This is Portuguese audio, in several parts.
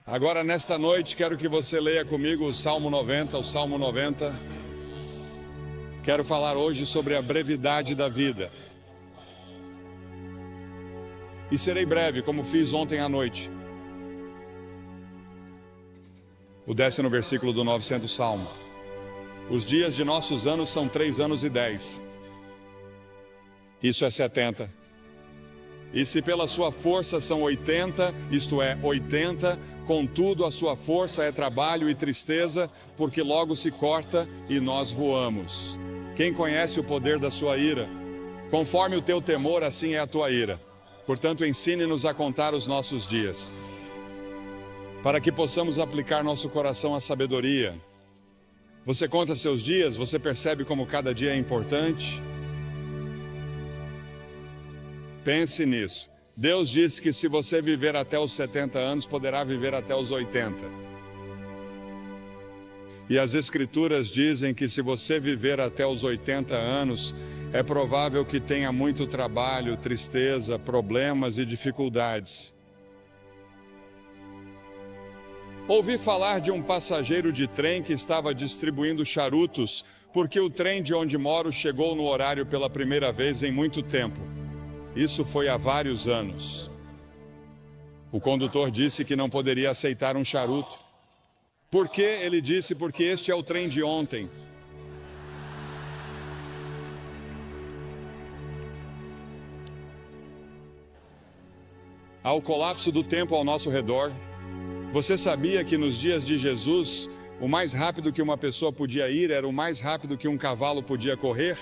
Agora, nesta noite, quero que você leia comigo o Salmo 90, o Salmo 90. Quero falar hoje sobre a brevidade da vida. E serei breve, como fiz ontem à noite. O 10º versículo do 900 Salmo. Os dias de nossos anos são 3 anos e 10. Isso é 70. E se pela sua força são 80, isto é, 80, contudo a sua força é trabalho e tristeza, porque logo se corta e nós voamos. Quem conhece o poder da sua ira? Conforme o teu temor, assim é a tua ira. Portanto, ensine-nos a contar os nossos dias, para que possamos aplicar nosso coração à sabedoria. Você conta seus dias? Você percebe como cada dia é importante? Pense nisso. Deus disse que se você viver até os 70 anos, poderá viver até os 80. E as Escrituras dizem que se você viver até os 80 anos, é provável que tenha muito trabalho, tristeza, problemas e dificuldades. Ouvi falar de um passageiro de trem que estava distribuindo charutos, porque o trem de onde moro chegou no horário pela primeira vez em muito tempo. Isso foi há vários anos. O condutor disse que não poderia aceitar um charuto. Por quê? Ele disse, porque este é o trem de ontem. Há o colapso do tempo ao nosso redor. Você sabia que nos dias de Jesus, o mais rápido que uma pessoa podia ir era o mais rápido que um cavalo podia correr?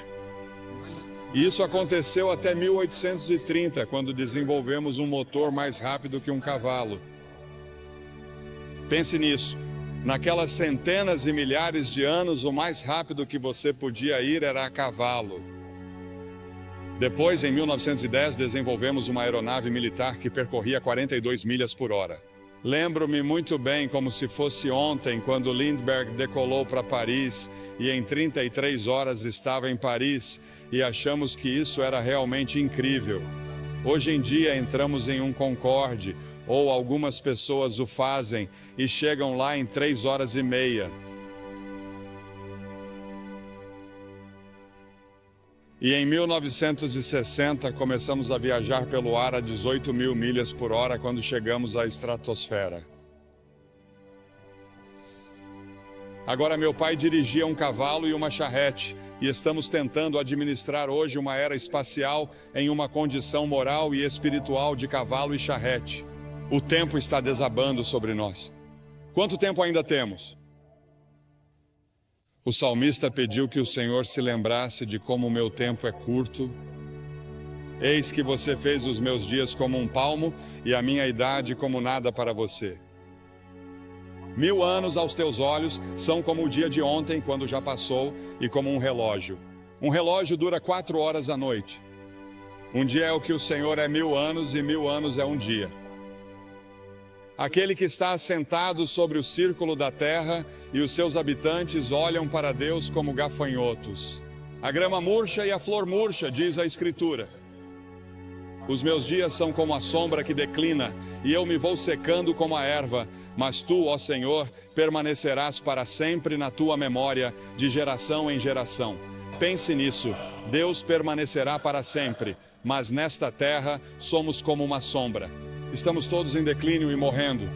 E isso aconteceu até 1830, quando desenvolvemos um motor mais rápido que um cavalo. Pense nisso. Naquelas centenas e milhares de anos, o mais rápido que você podia ir era a cavalo. Depois, em 1910, desenvolvemos uma aeronave militar que percorria 42 milhas por hora. Lembro-me muito bem, como se fosse ontem, quando Lindbergh decolou para Paris e em 33 horas estava em Paris e achamos que isso era realmente incrível. Hoje em dia entramos em um Concorde, ou algumas pessoas o fazem e chegam lá em 3 horas e meia. E em 1960 começamos a viajar pelo ar a 18 mil milhas por hora quando chegamos à estratosfera. Agora meu pai dirigia um cavalo e uma charrete e estamos tentando administrar hoje uma era espacial em uma condição moral e espiritual de cavalo e charrete. O tempo está desabando sobre nós. Quanto tempo ainda temos? O salmista pediu que o Senhor se lembrasse de como o meu tempo é curto. Eis que você fez os meus dias como um palmo e a minha idade como nada para você. 1000 anos aos teus olhos são como o dia de ontem, quando já passou, e como um relógio. Um relógio dura 4 horas à noite. Um dia é o que o Senhor é 1000 anos e 1000 anos é um dia. Aquele que está assentado sobre o círculo da terra e os seus habitantes olham para Deus como gafanhotos. A grama murcha e a flor murcha, diz a Escritura. Os meus dias são como a sombra que declina, e eu me vou secando como a erva, mas tu, ó Senhor, permanecerás para sempre na tua memória, de geração em geração. Pense nisso, Deus permanecerá para sempre, mas nesta terra somos como uma sombra. Estamos todos em declínio e morrendo.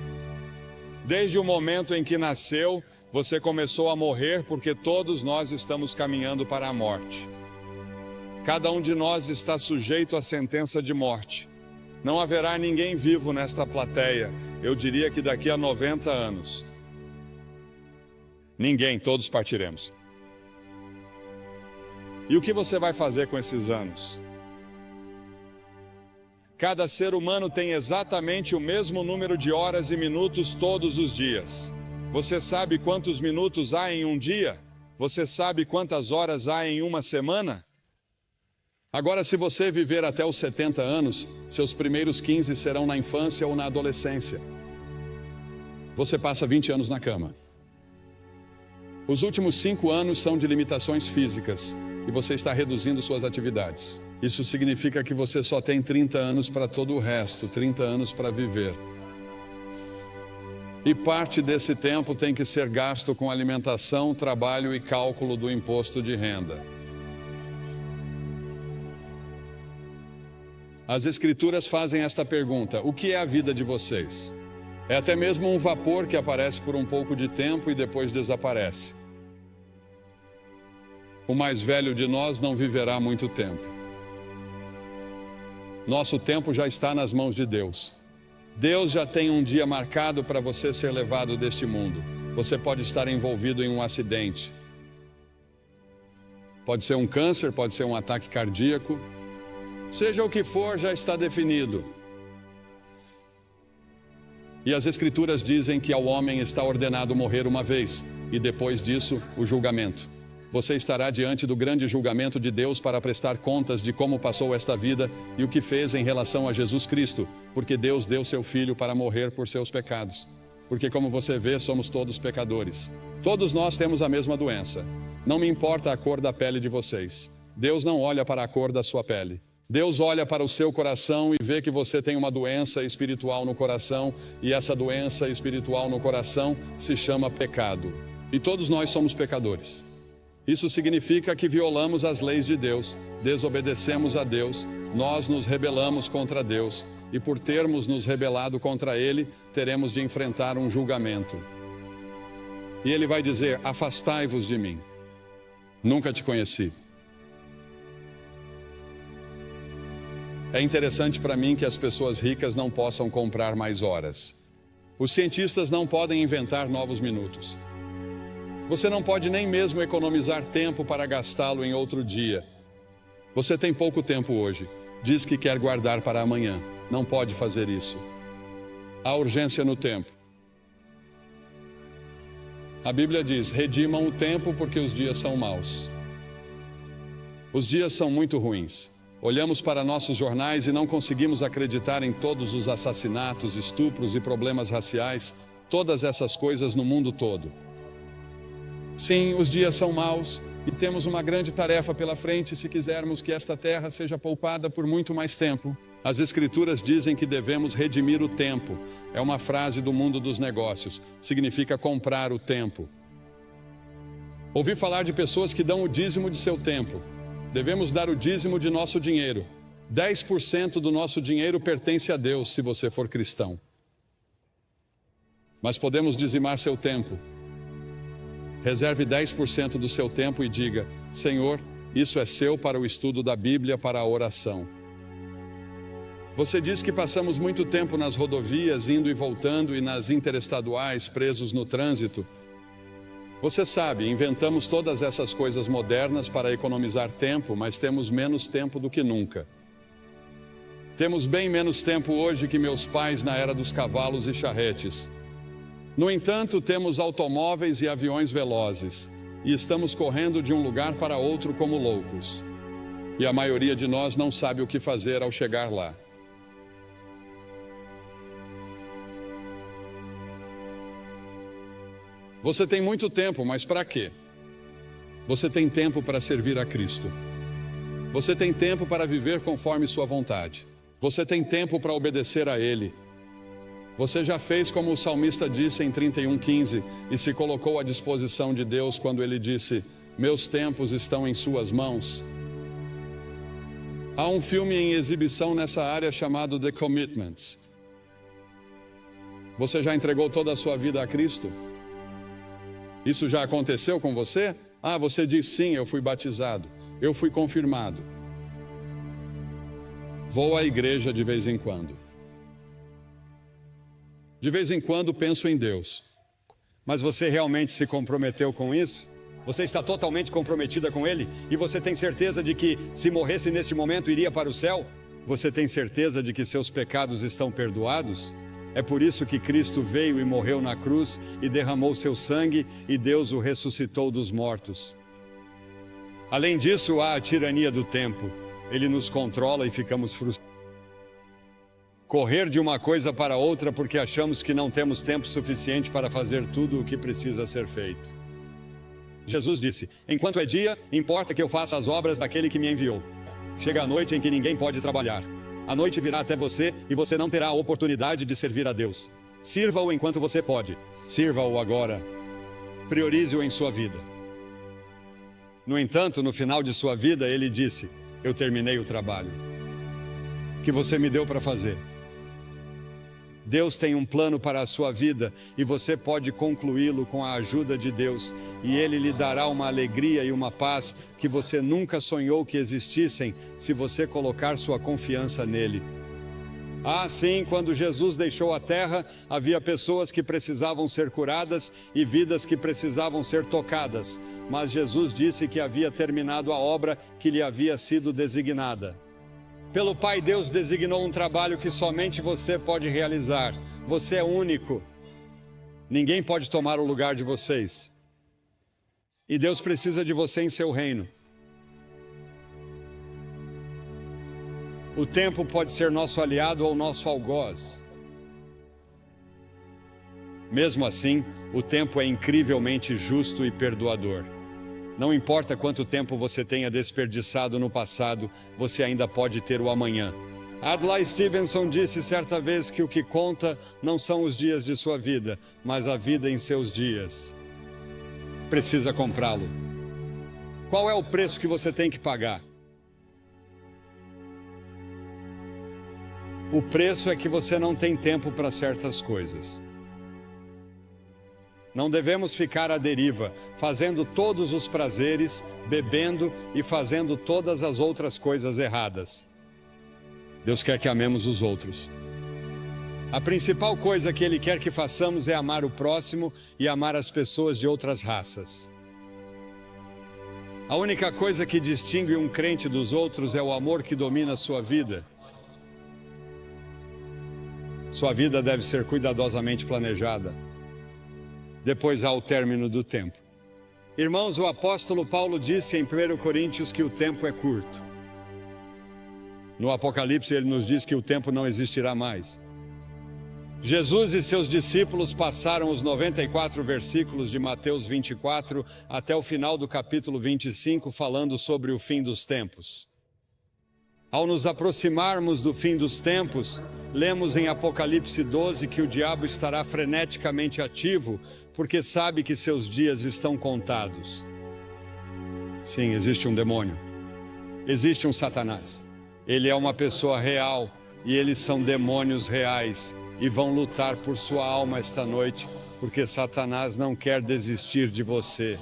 Desde o momento em que nasceu, você começou a morrer porque todos nós estamos caminhando para a morte. Cada um de nós está sujeito à sentença de morte. Não haverá ninguém vivo nesta plateia, eu diria que daqui a 90 anos. Ninguém, todos partiremos. E o que você vai fazer com esses anos? Cada ser humano tem exatamente o mesmo número de horas e minutos todos os dias. Você sabe quantos minutos há em um dia? Você sabe quantas horas há em uma semana? Agora, se você viver até os 70 anos, seus primeiros 15 serão na infância ou na adolescência. Você passa 20 anos na cama. Os últimos 5 anos são de limitações físicas e você está reduzindo suas atividades. Isso significa que você só tem 30 anos para todo o resto, 30 anos para viver. E parte desse tempo tem que ser gasto com alimentação, trabalho e cálculo do imposto de renda. As Escrituras fazem esta pergunta: o que é a vida de vocês? É até mesmo um vapor que aparece por um pouco de tempo e depois desaparece. O mais velho de nós não viverá muito tempo. Nosso tempo já está nas mãos de Deus. Deus já tem um dia marcado para você ser levado deste mundo. Você pode estar envolvido em um acidente. Pode ser um câncer, pode ser um ataque cardíaco. Seja o que for, já está definido. E as Escrituras dizem que ao homem está ordenado morrer uma vez, e depois disso, o julgamento. Você estará diante do grande julgamento de Deus para prestar contas de como passou esta vida e o que fez em relação a Jesus Cristo, porque Deus deu seu Filho para morrer por seus pecados. Porque, como você vê, somos todos pecadores. Todos nós temos a mesma doença. Não me importa a cor da pele de vocês. Deus não olha para a cor da sua pele. Deus olha para o seu coração e vê que você tem uma doença espiritual no coração, e essa doença espiritual no coração se chama pecado. E todos nós somos pecadores. Isso significa que violamos as leis de Deus, desobedecemos a Deus, nós nos rebelamos contra Deus, e por termos nos rebelado contra Ele, teremos de enfrentar um julgamento. E Ele vai dizer: afastai-vos de mim. Nunca te conheci. É interessante para mim que as pessoas ricas não possam comprar mais horas. Os cientistas não podem inventar novos minutos. Você não pode nem mesmo economizar tempo para gastá-lo em outro dia. Você tem pouco tempo hoje. Diz que quer guardar para amanhã. Não pode fazer isso. Há urgência no tempo. A Bíblia diz: redimam o tempo porque os dias são maus. Os dias são muito ruins. Olhamos para nossos jornais e não conseguimos acreditar em todos os assassinatos, estupros e problemas raciais, todas essas coisas no mundo todo. Sim, os dias são maus e temos uma grande tarefa pela frente se quisermos que esta terra seja poupada por muito mais tempo. As Escrituras dizem que devemos redimir o tempo. É uma frase do mundo dos negócios. Significa comprar o tempo. Ouvi falar de pessoas que dão o dízimo de seu tempo. Devemos dar o dízimo de nosso dinheiro. 10% do nosso dinheiro pertence a Deus, se você for cristão. Mas podemos dizimar seu tempo. Reserve 10% do seu tempo e diga: Senhor, isso é seu para o estudo da Bíblia, para a oração. Você diz que passamos muito tempo nas rodovias, indo e voltando, e nas interestaduais, presos no trânsito. Você sabe, inventamos todas essas coisas modernas para economizar tempo, mas temos menos tempo do que nunca. Temos bem menos tempo hoje que meus pais na era dos cavalos e charretes. No entanto, temos automóveis e aviões velozes, e estamos correndo de um lugar para outro como loucos. E a maioria de nós não sabe o que fazer ao chegar lá. Você tem muito tempo, mas para quê? Você tem tempo para servir a Cristo. Você tem tempo para viver conforme sua vontade. Você tem tempo para obedecer a Ele. Você já fez como o salmista disse em 31:15 e se colocou à disposição de Deus quando ele disse: meus tempos estão em suas mãos. Há um filme em exibição nessa área chamado The Commitments. Você já entregou toda a sua vida a Cristo? Isso já aconteceu com você? Ah, você diz sim, eu fui batizado, eu fui confirmado. Vou à igreja de vez em quando. De vez em quando penso em Deus. Mas você realmente se comprometeu com isso? Você está totalmente comprometida com Ele? E você tem certeza de que, se morresse neste momento, iria para o céu? Você tem certeza de que seus pecados estão perdoados? É por isso que Cristo veio e morreu na cruz e derramou seu sangue e Deus o ressuscitou dos mortos. Além disso, há a tirania do tempo. Ele nos controla e ficamos frustrados. Correr de uma coisa para outra porque achamos que não temos tempo suficiente para fazer tudo o que precisa ser feito. Jesus disse: enquanto é dia, importa que eu faça as obras daquele que me enviou. Chega a noite em que ninguém pode trabalhar. A noite virá até você e você não terá a oportunidade de servir a Deus. Sirva-o enquanto você pode. Sirva-o agora. Priorize-o em sua vida. No entanto, no final de sua vida, ele disse: eu terminei o trabalho que você me deu para fazer. Deus tem um plano para a sua vida e você pode concluí-lo com a ajuda de Deus, e Ele lhe dará uma alegria e uma paz que você nunca sonhou que existissem se você colocar sua confiança nele. Ah, sim, quando Jesus deixou a terra, havia pessoas que precisavam ser curadas e vidas que precisavam ser tocadas, mas Jesus disse que havia terminado a obra que lhe havia sido designada. Pelo Pai, Deus designou um trabalho que somente você pode realizar. Você é único. Ninguém pode tomar o lugar de vocês. E Deus precisa de você em seu reino. O tempo pode ser nosso aliado ou nosso algoz. Mesmo assim, o tempo é incrivelmente justo e perdoador. Não importa quanto tempo você tenha desperdiçado no passado, você ainda pode ter o amanhã. Adlai Stevenson disse certa vez que o que conta não são os dias de sua vida, mas a vida em seus dias. Precisa comprá-lo. Qual é o preço que você tem que pagar? O preço é que você não tem tempo para certas coisas. Não devemos ficar à deriva, fazendo todos os prazeres, bebendo e fazendo todas as outras coisas erradas. Deus quer que amemos os outros. A principal coisa que Ele quer que façamos é amar o próximo e amar as pessoas de outras raças. A única coisa que distingue um crente dos outros é o amor que domina a sua vida. Sua vida deve ser cuidadosamente planejada. Depois há o término do tempo. Irmãos, o apóstolo Paulo disse em 1 Coríntios que o tempo é curto. No Apocalipse ele nos diz que o tempo não existirá mais. Jesus e seus discípulos passaram os 94 versículos de Mateus 24 até o final do capítulo 25 falando sobre o fim dos tempos. Ao nos aproximarmos do fim dos tempos, lemos em Apocalipse 12 que o diabo estará freneticamente ativo, porque sabe que seus dias estão contados. Sim, existe um demônio. Existe um Satanás. Ele é uma pessoa real e eles são demônios reais e vão lutar por sua alma esta noite, porque Satanás não quer desistir de você.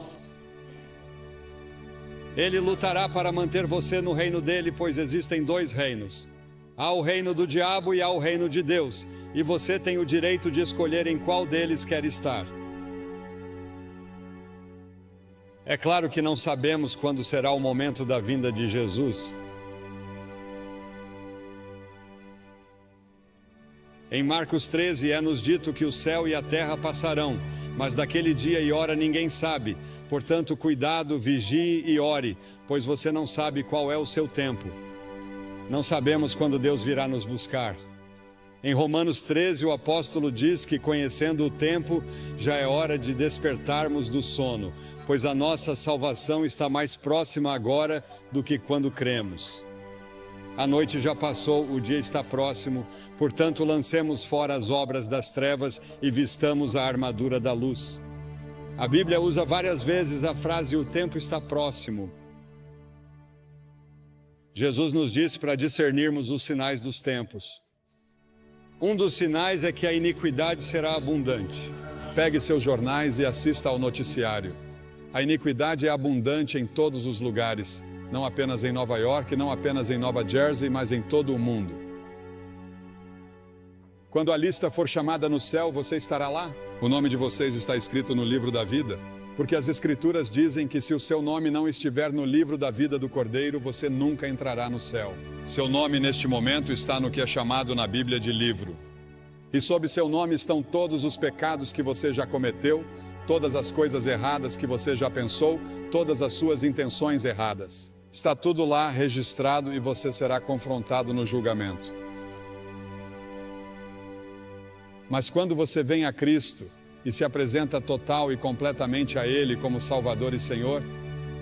Ele lutará para manter você no reino dele, pois existem dois reinos. Há o reino do diabo e há o reino de Deus, e você tem o direito de escolher em qual deles quer estar. É claro que não sabemos quando será o momento da vinda de Jesus. Em Marcos 13 é-nos dito que o céu e a terra passarão, mas daquele dia e hora ninguém sabe. Portanto, cuidado, vigie e ore, pois você não sabe qual é o seu tempo. Não sabemos quando Deus virá nos buscar. Em Romanos 13, o apóstolo diz que, conhecendo o tempo, já é hora de despertarmos do sono, pois a nossa salvação está mais próxima agora do que quando cremos. A noite já passou, o dia está próximo, portanto lancemos fora as obras das trevas e vistamos a armadura da luz. A Bíblia usa várias vezes a frase "o tempo está próximo". Jesus nos disse para discernirmos os sinais dos tempos. Um dos sinais é que a iniquidade será abundante. Pegue seus jornais e assista ao noticiário. A iniquidade é abundante em todos os lugares. Não apenas em Nova York, não apenas em Nova Jersey, mas em todo o mundo. Quando a lista for chamada no céu, você estará lá? O nome de vocês está escrito no livro da vida? Porque as Escrituras dizem que se o seu nome não estiver no livro da vida do Cordeiro, você nunca entrará no céu. Seu nome neste momento está no que é chamado na Bíblia de livro. E sob seu nome estão todos os pecados que você já cometeu, todas as coisas erradas que você já pensou, todas as suas intenções erradas. Está tudo lá registrado e você será confrontado no julgamento. Mas quando você vem a Cristo e se apresenta total e completamente a Ele como Salvador e Senhor,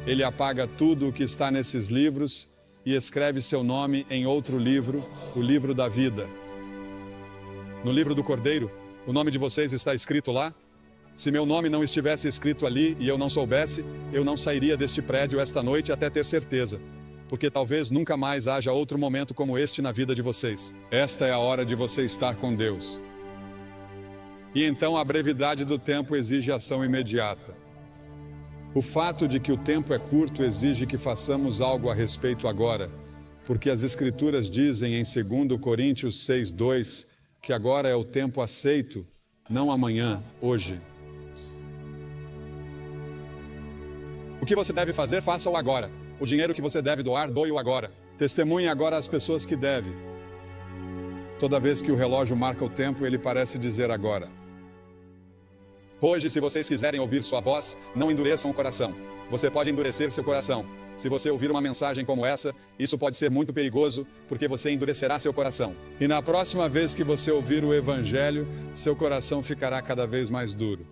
Ele apaga tudo o que está nesses livros e escreve seu nome em outro livro, o livro da vida. No livro do Cordeiro, O nome de vocês está escrito lá? Se meu nome não estivesse escrito ali e eu não soubesse, eu não sairia deste prédio esta noite até ter certeza. Porque talvez nunca mais haja outro momento como este na vida de vocês. Esta é a hora de você estar com Deus. E então a brevidade do tempo exige ação imediata. O fato de que o tempo é curto exige que façamos algo a respeito agora, porque as Escrituras dizem em 2 Coríntios 6:2 que agora é o tempo aceito, não amanhã, hoje. O que você deve fazer, faça-o agora. O dinheiro que você deve doar, doe-o agora. Testemunhe agora às pessoas que deve. Toda vez que o relógio marca o tempo, ele parece dizer agora. Hoje, se vocês quiserem ouvir sua voz, não endureçam o coração. Você pode endurecer seu coração. Se você ouvir uma mensagem como essa, isso pode ser muito perigoso, porque você endurecerá seu coração. E na próxima vez que você ouvir o Evangelho, seu coração ficará cada vez mais duro.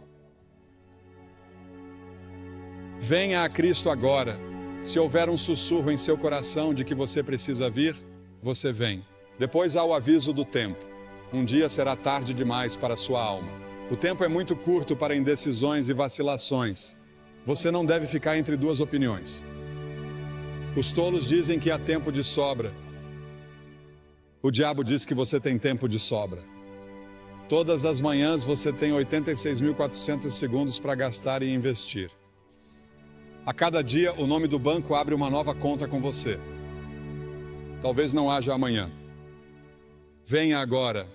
Venha a Cristo agora. Se houver um sussurro em seu coração de que você precisa vir, você vem. Depois há o aviso do tempo. Um dia será tarde demais para sua alma. O tempo é muito curto para indecisões e vacilações. Você não deve ficar entre duas opiniões. Os tolos dizem que há tempo de sobra. O diabo diz que você tem tempo de sobra. Todas as manhãs você tem 86.400 segundos para gastar e investir. A cada dia, o nome do banco abre uma nova conta com você. Talvez não haja amanhã. Venha agora.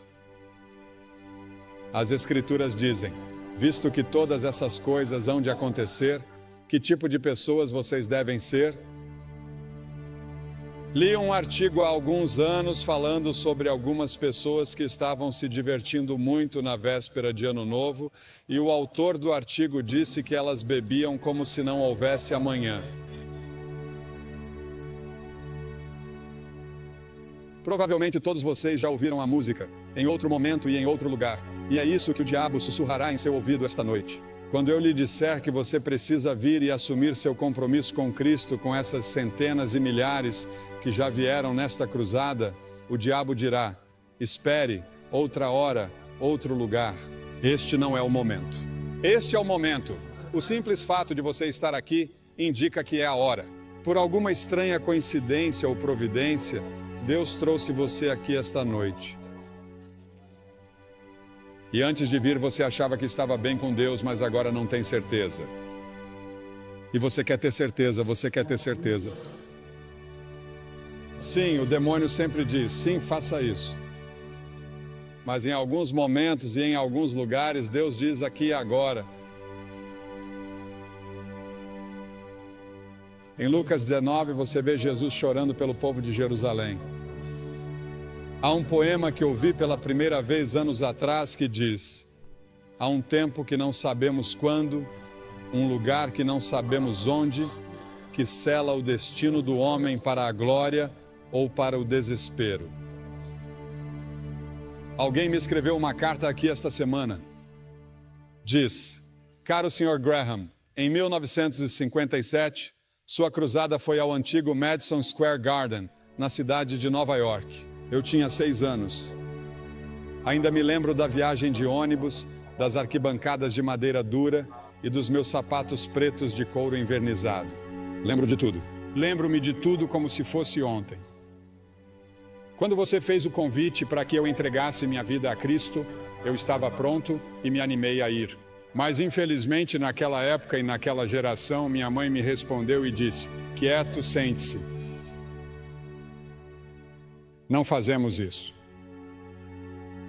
As Escrituras dizem, visto que todas essas coisas hão de acontecer, que tipo de pessoas vocês devem ser? Li um artigo há alguns anos falando sobre algumas pessoas que estavam se divertindo muito na véspera de Ano Novo, e o autor do artigo disse que elas bebiam como se não houvesse amanhã. Provavelmente todos vocês já ouviram a música, em outro momento e em outro lugar, e é isso que o diabo sussurrará em seu ouvido esta noite. Quando eu lhe disser que você precisa vir e assumir seu compromisso com Cristo, com essas centenas e milhares que já vieram nesta cruzada, o diabo dirá, espere, outra hora, outro lugar. Este não é o momento. Este é o momento. O simples fato de você estar aqui indica que é a hora. Por alguma estranha coincidência ou providência, Deus trouxe você aqui esta noite. E antes de vir, você achava que estava bem com Deus, mas agora não tem certeza. E você quer ter certeza, você quer ter certeza. Sim, o demônio sempre diz, sim, faça isso. Mas em alguns momentos e em alguns lugares, Deus diz aqui e agora. Em Lucas 19, você vê Jesus chorando pelo povo de Jerusalém. Há um poema que ouvi pela primeira vez anos atrás que diz: há um tempo que não sabemos quando, um lugar que não sabemos onde, que sela o destino do homem para a glória ou para o desespero. Alguém me escreveu uma carta aqui esta semana. Diz: caro Sr. Graham, em 1957, sua cruzada foi ao antigo Madison Square Garden, na cidade de Nova York. Eu tinha 6 anos. Ainda me lembro da viagem de ônibus, das arquibancadas de madeira dura e dos meus sapatos pretos de couro envernizado. Lembro de tudo. Lembro-me de tudo como se fosse ontem. Quando você fez o convite para que eu entregasse minha vida a Cristo, eu estava pronto e me animei a ir. Mas infelizmente naquela época e naquela geração, minha mãe me respondeu e disse: quieto, sente-se. Não fazemos isso.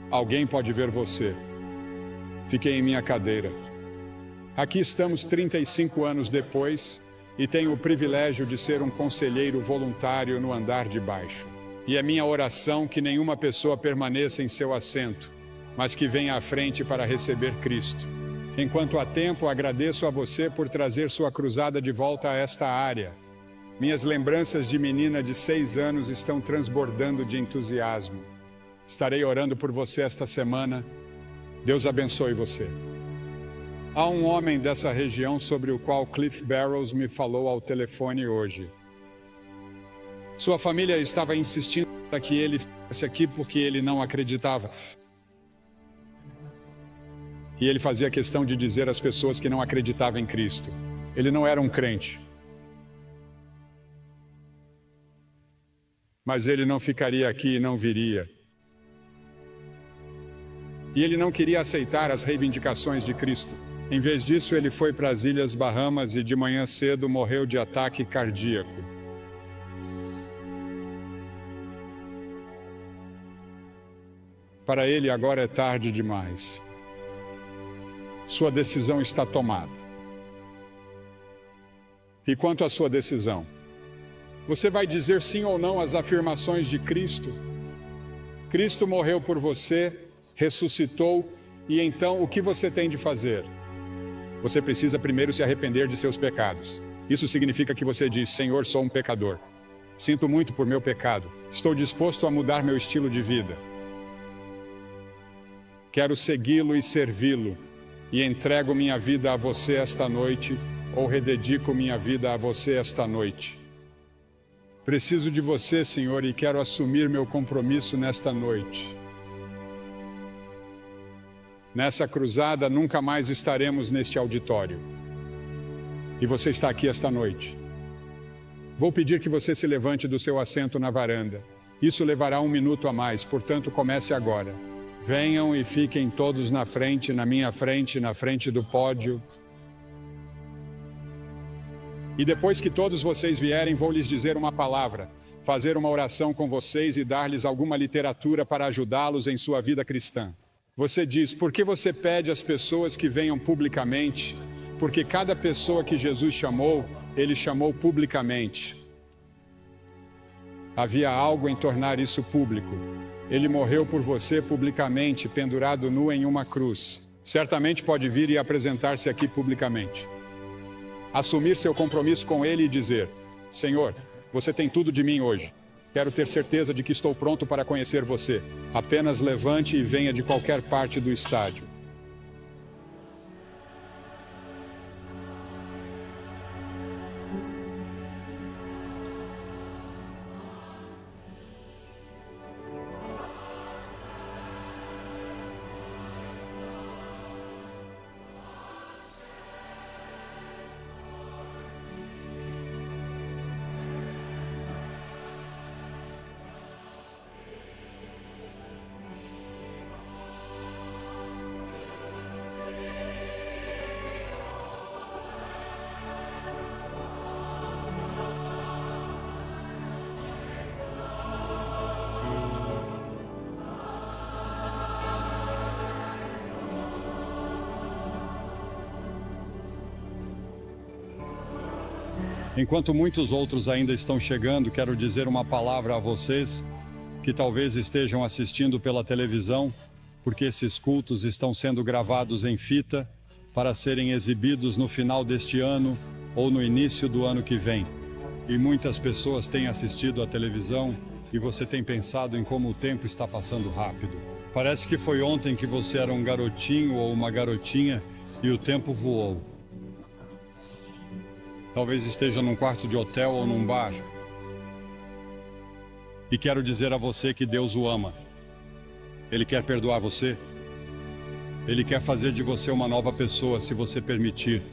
Alguém pode ver você. Fiquei em minha cadeira. Aqui estamos 35 anos depois e tenho o privilégio de ser um conselheiro voluntário no andar de baixo. E é minha oração que nenhuma pessoa permaneça em seu assento, mas que venha à frente para receber Cristo. Enquanto há tempo, agradeço a você por trazer sua cruzada de volta a esta área. Minhas lembranças de menina de 6 anos estão transbordando de entusiasmo. Estarei orando por você esta semana. Deus abençoe você. Há um homem dessa região sobre o qual Cliff Barrows me falou ao telefone hoje. Sua família estava insistindo para que ele ficasse aqui porque ele não acreditava. E ele fazia questão de dizer às pessoas que não acreditavam em Cristo. Ele não era um crente. Mas ele não ficaria aqui e não viria. E ele não queria aceitar as reivindicações de Cristo. Em vez disso, ele foi para as Ilhas Bahamas e de manhã cedo morreu de ataque cardíaco. Para ele agora é tarde demais. Sua decisão está tomada. E quanto à sua decisão? Você vai dizer sim ou não às afirmações de Cristo? Cristo morreu por você, ressuscitou, e então o que você tem de fazer? Você precisa primeiro se arrepender de seus pecados. Isso significa que você diz: Senhor, sou um pecador. Sinto muito por meu pecado. Estou disposto a mudar meu estilo de vida. Quero segui-lo e servi-lo. E entrego minha vida a você esta noite, ou rededico minha vida a você esta noite. Preciso de você, Senhor, e quero assumir meu compromisso nesta noite. Nessa cruzada, nunca mais estaremos neste auditório. E você está aqui esta noite. Vou pedir que você se levante do seu assento na varanda. Isso levará 1 minuto a mais, portanto, comece agora. Venham e fiquem todos na frente, na minha frente, na frente do pódio. E depois que todos vocês vierem, vou lhes dizer uma palavra, fazer uma oração com vocês e dar-lhes alguma literatura para ajudá-los em sua vida cristã. Você diz: por que você pede às pessoas que venham publicamente? Porque cada pessoa que Jesus chamou, ele chamou publicamente. Havia algo em tornar isso público. Ele morreu por você publicamente, pendurado nu em uma cruz. Certamente pode vir e apresentar-se aqui publicamente. Assumir seu compromisso com ele e dizer: Senhor, você tem tudo de mim hoje. Quero ter certeza de que estou pronto para conhecer você. Apenas levante e venha de qualquer parte do estádio. Enquanto muitos outros ainda estão chegando, quero dizer uma palavra a vocês que talvez estejam assistindo pela televisão, porque esses cultos estão sendo gravados em fita para serem exibidos no final deste ano ou no início do ano que vem. E muitas pessoas têm assistido à televisão e você tem pensado em como o tempo está passando rápido. Parece que foi ontem que você era um garotinho ou uma garotinha e o tempo voou. Talvez esteja num quarto de hotel ou num bar. E quero dizer a você que Deus o ama. Ele quer perdoar você. Ele quer fazer de você uma nova pessoa, se você permitir.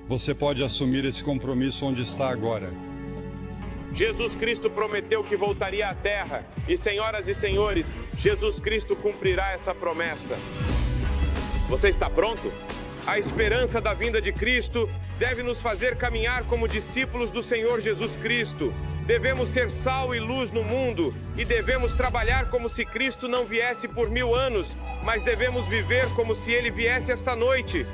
Você pode assumir esse compromisso onde está agora. Jesus Cristo prometeu que voltaria à Terra. E, senhoras e senhores, Jesus Cristo cumprirá essa promessa. Você está pronto? A esperança da vinda de Cristo deve nos fazer caminhar como discípulos do Senhor Jesus Cristo. Devemos ser sal e luz no mundo e devemos trabalhar como se Cristo não viesse por 1000 anos, mas devemos viver como se Ele viesse esta noite.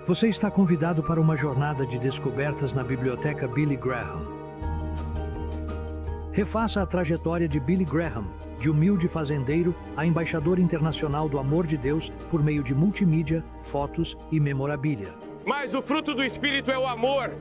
Você está convidado para uma jornada de descobertas na Biblioteca Billy Graham. Refaça a trajetória de Billy Graham, de humilde fazendeiro a embaixador internacional do amor de Deus por meio de multimídia, fotos e memorabilia. Mas o fruto do Espírito é o amor.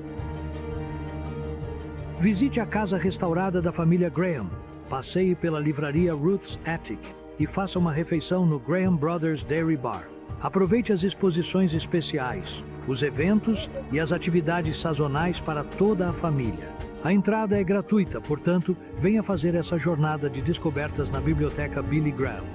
Visite a casa restaurada da família Graham, passeie pela livraria Ruth's Attic e faça uma refeição no Graham Brothers Dairy Bar. Aproveite as exposições especiais, os eventos e as atividades sazonais para toda a família. A entrada é gratuita, portanto, venha fazer essa jornada de descobertas na Biblioteca Billy Graham.